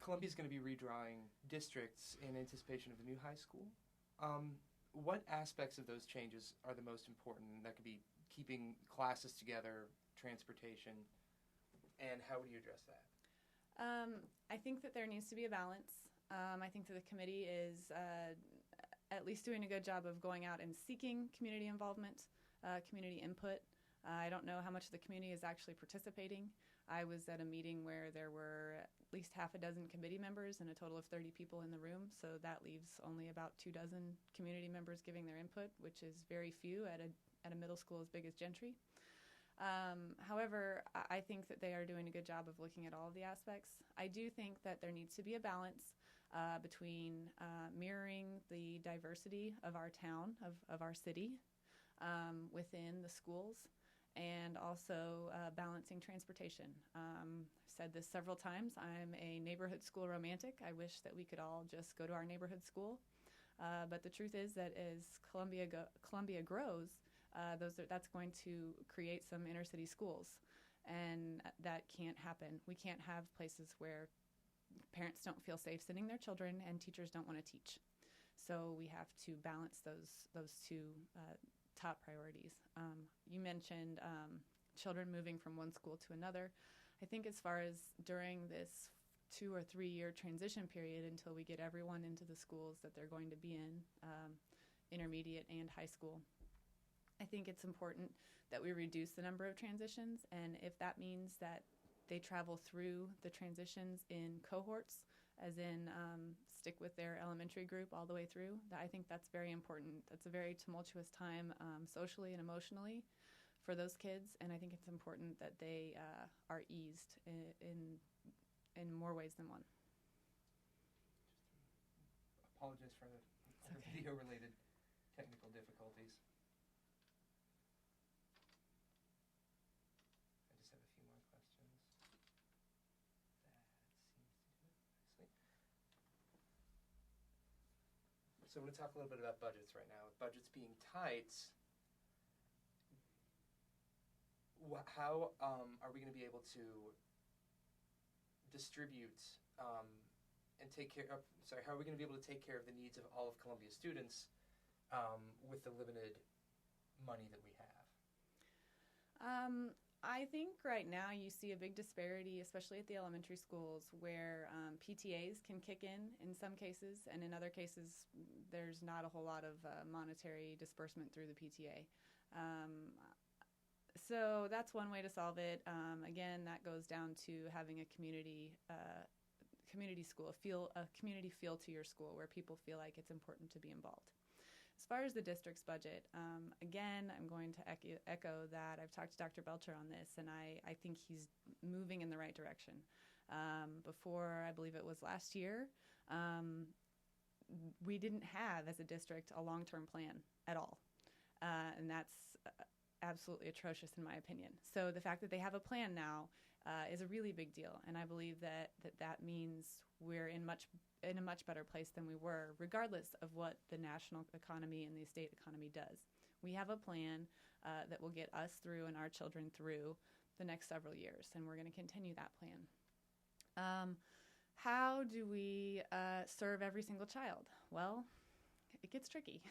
Columbia's going to be redrawing districts in anticipation of the new high school. What aspects of those changes are the most important? That could be keeping classes together, transportation, and how would you address that? I think that there needs to be a balance. I think that the committee is at least doing a good job of going out and seeking community involvement, community input. I don't know how much the community is actually participating. I was at a meeting where there were at least half a dozen committee members and a total of 30 people in the room, so that leaves only about 24 community members giving their input, which is very few at a middle school as big as Gentry. However, I think that they are doing a good job of looking at all of the aspects. I do think that there needs to be a balance between mirroring the diversity of our town, of our city, within the schools, and also balancing transportation. I've said this several times. I'm a neighborhood school romantic. I wish that we could all just go to our neighborhood school. But the truth is that as Columbia grows, that's going to create some inner city schools, and that can't happen. We can't have places where parents don't feel safe sending their children and teachers don't want to teach. So we have to balance those two top priorities. You mentioned children moving from one school to another. I think as far as during this 2 or 3 year transition period until we get everyone into the schools that they're going to be in, intermediate and high school, I think it's important that we reduce the number of transitions, and if that means that they travel through the transitions in cohorts, as in stick with their elementary group all the way through, I think that's very important. That's a very tumultuous time socially and emotionally for those kids, and I think it's important that they are eased in more ways than one. Apologize for the video-related technical difficulties. I just have a few more questions. That seems to do it nicely. So I'm going to talk a little bit about budgets right now. With budgets being tight, how are we going to be able to distribute and take care of, how are we going to be able to take care of the needs of all of Columbia's students with the limited money that we have? I think right now you see a big disparity, especially at the elementary schools, where PTAs can kick in some cases, and in other cases there's not a whole lot of monetary disbursement through the PTA. So that's one way to solve it. Again, that goes down to having a community school, a community feel to your school where people feel like it's important to be involved. As far as the district's budget, again, I'm going to echo that. I've talked to Dr. Belcher on this, and I think he's moving in the right direction. Before, I believe it was last year, we didn't have, as a district, a long-term plan at all. And that's absolutely atrocious in my opinion. So the fact that they have a plan now is a really big deal, and I believe that means we're in a much better place than we were, regardless of what the national economy and the state economy does. We have a plan that will get us through and our children through the next several years, and we're going to continue that plan. How do we serve every single child? Well, it gets tricky.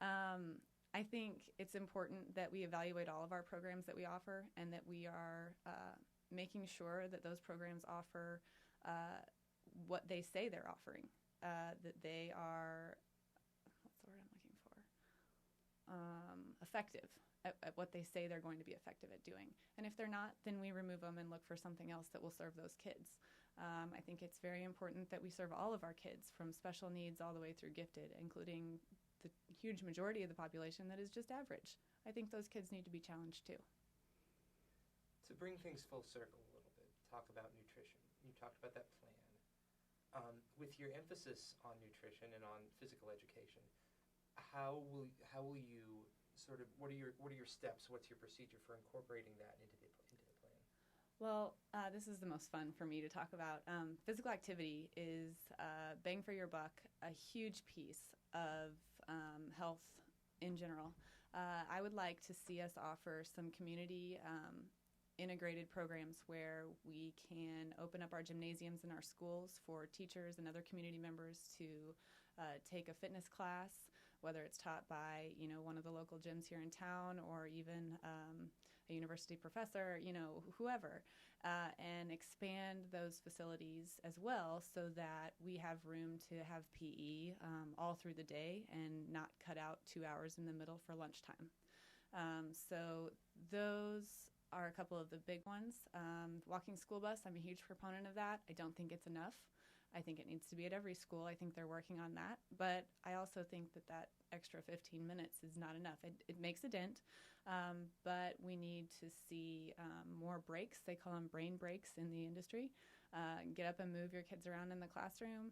I think it's important that we evaluate all of our programs that we offer, and that we are making sure that those programs offer what they say they're offering, that they are, what's the word I'm looking for, effective at what they say they're going to be effective at doing. And if they're not, then we remove them and look for something else that will serve those kids. I think it's very important that we serve all of our kids, from special needs all the way through gifted, including the huge majority of the population that is just average. I think those kids need to be challenged too. To bring things full circle a little bit, talk about nutrition. You talked about that plan. With your emphasis on nutrition and on physical education, how will you sort of, what are your steps? What's your procedure for incorporating that into the plan? Well, this is the most fun for me to talk about. Physical activity is bang for your buck, a huge piece of health in general. I would like to see us offer some community integrated programs where we can open up our gymnasiums in our schools for teachers and other community members to take a fitness class, whether it's taught by, one of the local gyms here in town or even a university professor, whoever, and expand those facilities as well so that we have room to have PE all through the day and not cut out 2 hours in the middle for lunchtime. So those are a couple of the big ones. Walking school bus, I'm a huge proponent of that. I don't think it's enough. I think it needs to be at every school. I think they're working on that. But I also think that extra 15 minutes is not enough. It makes a dent, but we need to see more breaks. They call them brain breaks in the industry. Get up and move your kids around in the classroom.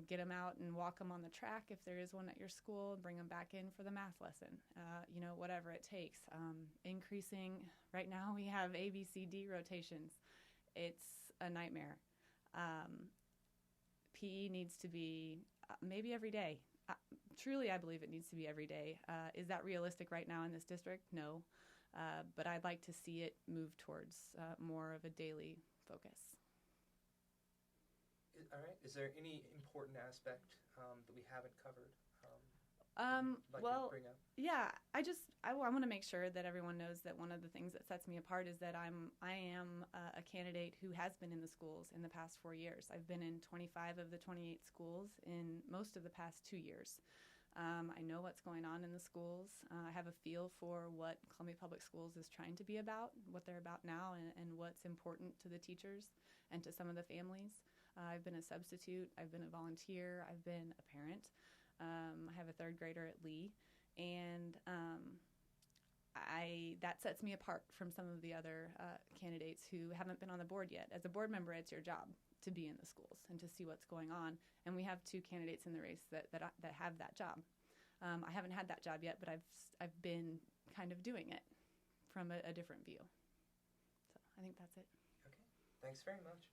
Get them out and walk them on the track if there is one at your school. Bring them back in for the math lesson. Whatever it takes. Increasing, right now we have A, B, C, D rotations. It's a nightmare. PE needs to be maybe every day. Truly, I believe it needs to be every day. Is that realistic right now in this district? No. But I'd like to see it move towards more of a daily focus. All right. Is there any important aspect that we haven't covered? Well, to bring up? Yeah, I want to make sure that everyone knows that one of the things that sets me apart is that I am a candidate who has been in the schools in the past 4 years. I've been in 25 of the 28 schools in most of the past 2 years. I know what's going on in the schools. I have a feel for what Columbia Public Schools is trying to be about, what they're about now, and what's important to the teachers and to some of the families. I've been a substitute. I've been a volunteer. I've been a parent. I have a third grader at Lee, and that sets me apart from some of the other candidates who haven't been on the board yet. As a board member, it's your job to be in the schools and to see what's going on, and we have 2 candidates in the race that have that job. I haven't had that job yet, but I've been kind of doing it from a different view. So I think that's it. Okay, thanks very much.